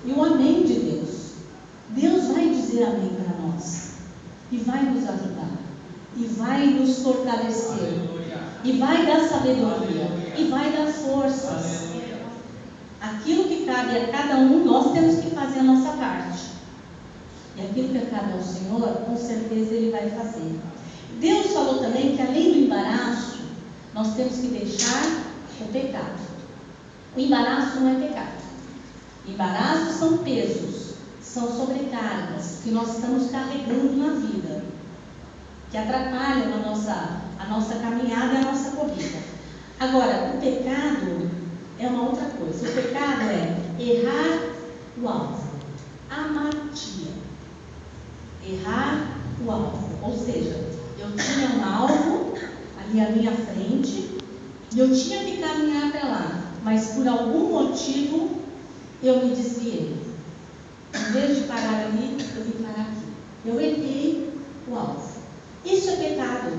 e o amém de Deus. Deus vai dizer amém para nós, e vai nos ajudar, e vai nos fortalecer, e vai dar sabedoria, e vai dar forças. Aquilo que cabe a cada um, nós temos que fazer a nossa parte. E aquilo que cabe ao Senhor, com certeza Ele vai fazer. Deus falou também que além do embaraço, nós temos que deixar o pecado. O embaraço não é pecado. Embaraços são pesos, são sobrecargas que nós estamos carregando na vida, que atrapalham a nossa caminhada e a nossa corrida. Agora, o pecado é uma outra coisa. O pecado é errar o alvo, amatia. Errar o alvo, ou seja, eu tinha um alvo ali à minha frente e eu tinha que caminhar até lá, mas por algum motivo eu me desviei. Em vez de parar ali, eu vim parar aqui. Eu errei o alvo. Isso é pecado.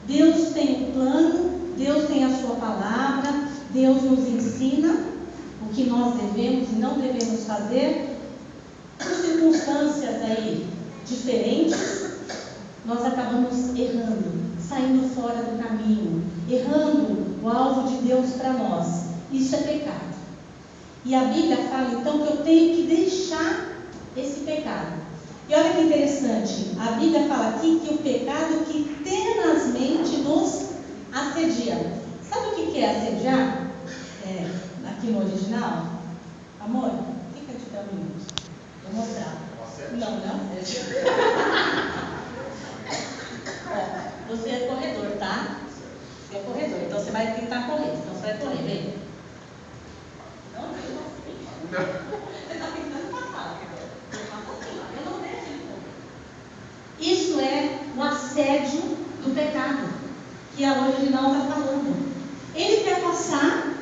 Deus tem um plano, Deus tem a sua palavra, Deus nos ensina o que nós devemos e não devemos fazer. Por circunstâncias aí diferentes, nós acabamos errando, saindo fora do caminho, errando o alvo de Deus para nós. Isso é pecado. E a Bíblia fala então que eu tenho que deixar esse pecado. E olha que interessante, a Bíblia fala aqui que o pecado que tenazmente nos assedia. Sabe o que é assediar? Aqui no original? Amor, fica de pé um minuto. Vou mostrar. Não, não é assédio. Você é corredor, tá? Você é corredor, então você vai tentar correr. Então você vai correr, vem. Não, não. Você está tentando passar. Eu não deixo ele correr. Isso é o assédio do pecado, que a original está falando. Ele quer passar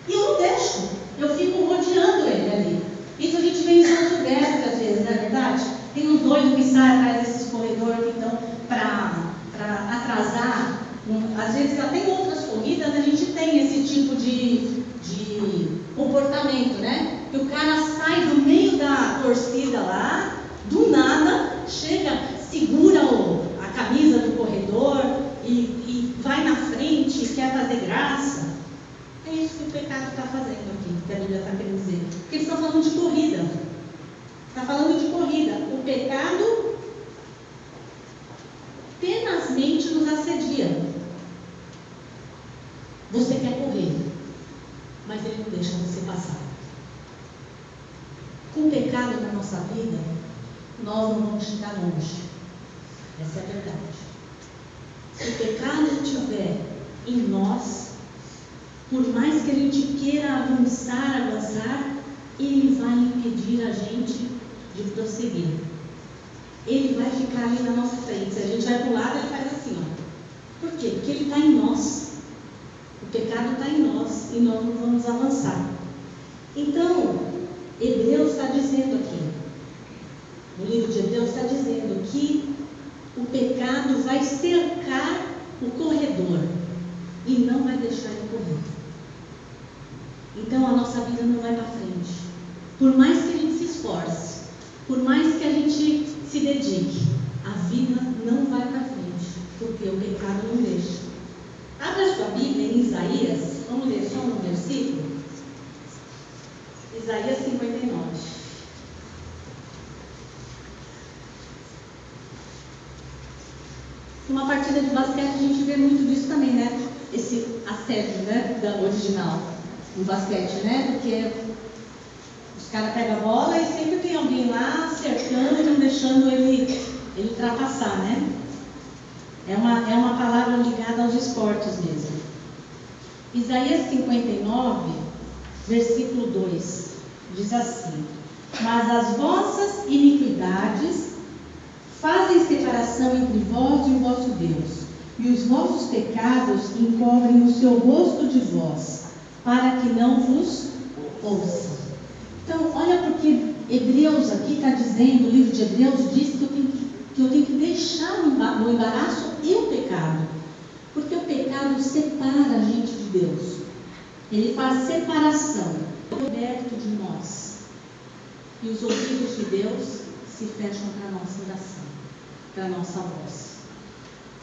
e eu não deixo. Eu fico rodeando ele ali. Isso a gente vê em São Silvestre às vezes, não é verdade? Tem uns doidos que saem atrás desses corredores que estão para atrasar. Às vezes até em outras corridas a gente tem esse tipo de comportamento, né? Que o cara sai do meio da torcida lá, do nada, chega, segura a camisa do corredor e vai na frente, quer fazer graça. É isso que o pecado está fazendo aqui, que a Bíblia está querendo dizer. Porque eles estão falando de corrida. Está falando de corrida. O pecado tenazmente nos assedia. Você quer correr, mas ele não deixa você passar. Com o pecado na nossa vida, nós não vamos chegar longe. Essa é a verdade. Se o pecado estiver em nós, por mais que a gente queira avançar, ele vai impedir a gente de prosseguir. Ele vai ficar ali na nossa frente. Se a gente vai para o lado, ele faz assim, ó. Por quê? Porque ele está em nós. O pecado está em nós e nós não vamos avançar. Então, Hebreus está dizendo aqui, no livro de Hebreus está dizendo que o pecado vai cercar o corredor e não vai deixar ele correr. Então a nossa vida não vai para frente. Por mais que a gente se esforce, por mais que a gente se dedique, a vida não vai para frente, porque o pecado não deixa. Abra sua Bíblia em Isaías, vamos ler só um versículo. Isaías 59. Numa partida de basquete a gente vê muito disso também, né? Esse assédio, né, da original no basquete, né? Porque os caras pegam a bola e sempre tem alguém lá cercando e não deixando ele ultrapassar, né? É uma palavra ligada aos esportes mesmo. Isaías 59, versículo 2, diz assim: mas as vossas iniquidades fazem separação entre vós e o vosso Deus, e os vossos pecados encobrem o seu rosto de vós, para que não vos ouçam. Então, olha porque Hebreus aqui está dizendo, o livro de Hebreus diz que eu tenho que deixar o embaraço e o pecado, porque o pecado separa a gente de Deus. Ele faz separação perto de nós. e os ouvidos de Deus se fecham para a nossa oração, para a nossa voz.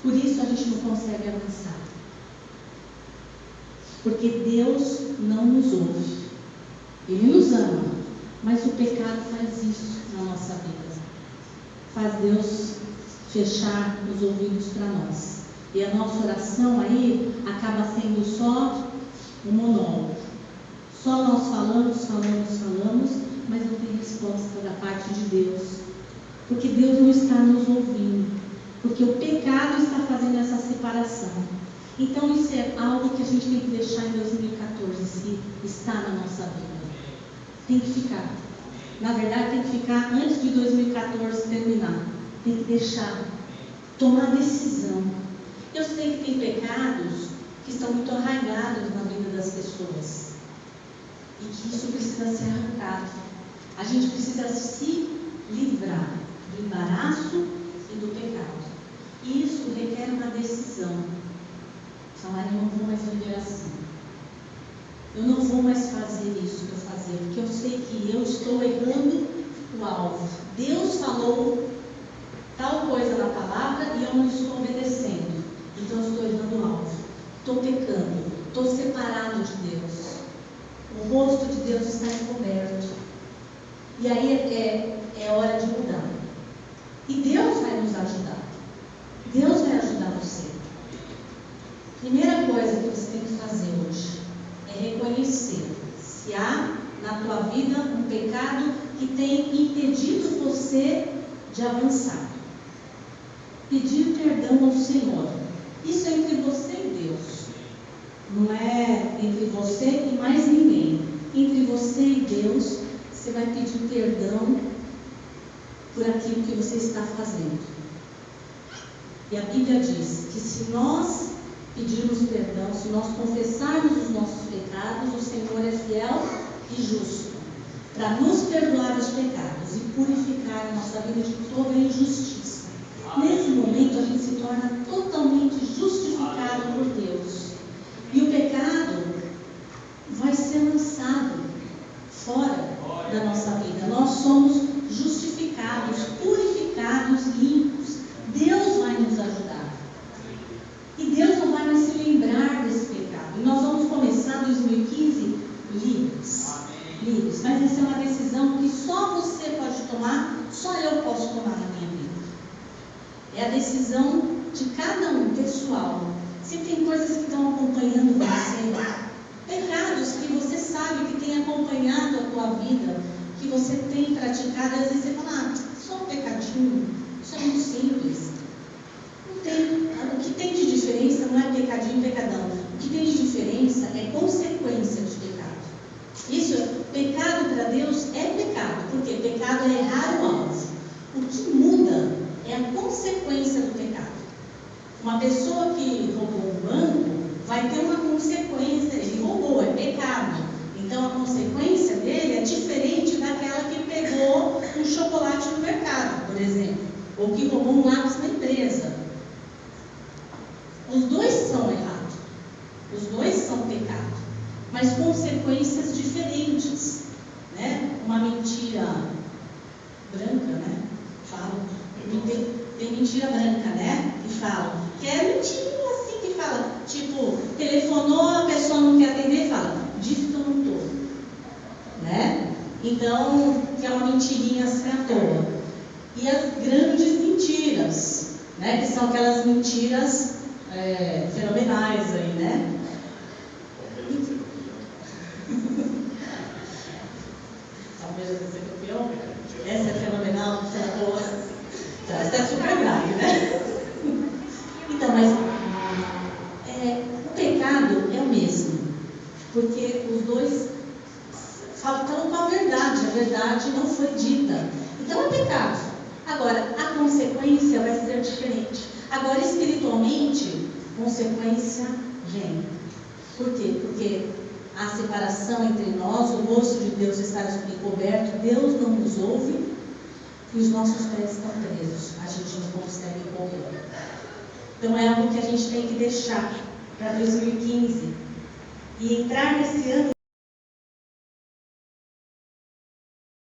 Por isso a gente não consegue avançar. Porque Deus não nos ouve. Ele nos ama, mas o pecado faz isso na nossa vida. Faz Deus fechar os ouvidos para nós. E a nossa oração aí acaba sendo só um monólogo. Só nós falamos, mas não tem resposta da parte de Deus. Porque Deus não está nos ouvindo. Porque o pecado está fazendo essa separação. Então isso é algo que a gente tem que deixar em 2014, se está na nossa vida. Tem que ficar. Na verdade, tem que ficar antes de 2014 terminar. Tem que deixar. Tomar decisão. Eu sei que tem pecados que estão muito arraigados na vida das pessoas. E que isso precisa ser arrancado. A gente precisa se livrar do embaraço e do pecado. E isso requer uma decisão. Falar, eu não vou mais viver assim. Eu não vou mais fazer isso que eu fazia, porque eu sei que eu estou errando o alvo. Deus falou tal coisa na palavra e eu não estou obedecendo. Então eu estou errando o alvo. Estou pecando. Estou separado de Deus. O rosto de Deus está encoberto. E aí é hora de mudar. E Deus vai nos ajudar. Deus vai ajudar você. Primeira coisa que você tem que fazer hoje é reconhecer se há na tua vida um pecado que tem impedido você de avançar. Pedir perdão ao Senhor. Isso é entre você e Deus. Não é entre você e mais ninguém. Entre você e Deus, você vai pedir perdão por aquilo que você está fazendo. E a Bíblia diz que se nós pedirmos perdão, se nós confessarmos os nossos pecados, o Senhor é fiel e justo para nos perdoar os pecados e purificar a nossa vida de toda injustiça. Nesse momento a gente se torna totalmente justificado por Deus. E o pecado vai ser lançado fora da nossa vida. Nós somos justificados, purificados, limpos. Deus vai nos ajudar. E Deus não vai mais se lembrar desse pecado. E nós vamos começar 2015 livres. Livres. Mas essa é uma decisão que só você pode tomar, só eu posso tomar na minha vida. É a decisão de cada um, pessoal. Se tem coisas que estão acompanhando você, pecados que você sabe que tem acompanhado a tua vida, que você tem praticado, às vezes você fala, só um pecadinho, isso é muito simples. Não tem. O que tem de diferença não é pecadinho e pecadão. O que tem de diferença é consequência de pecado. Isso, pecado para Deus é pecado, porque pecado é errar o alvo. O que muda é a consequência do pecado. Uma pessoa que roubou um banco vai ter uma consequência. Ele roubou, é pecado. Então a consequência dele é diferente daquela que pegou um chocolate no mercado, por exemplo, ou que roubou um lápis na empresa. Os dois são errados. Os dois são pecado. Mas consequências diferentes. Né? Uma mentira branca, né? Falam. Tem mentira branca, né? Que falam. Que é mentirinha assim que fala. Tipo, telefonou, a pessoa não quer atender e fala, disse que eu não estou. Né? Então, que é uma mentirinha assim à toa. E as grandes mentiras, né? Que são aquelas mentiras fenomenais aí, né? Talvez eu seja campeão. Essa é fenomenal, essa é boa. Essa é super grave, né? Então, mas o pecado é o mesmo. Porque os dois faltam com a verdade não foi dita. Então é pecado. Agora, a consequência vai ser diferente. Agora, espiritualmente, consequência vem. Por quê? Porque a separação entre nós, o rosto de Deus está encoberto, Deus não nos ouve e os nossos pés estão presos. A gente não consegue correr. Então é algo que a gente tem que deixar para 2015 e entrar nesse ano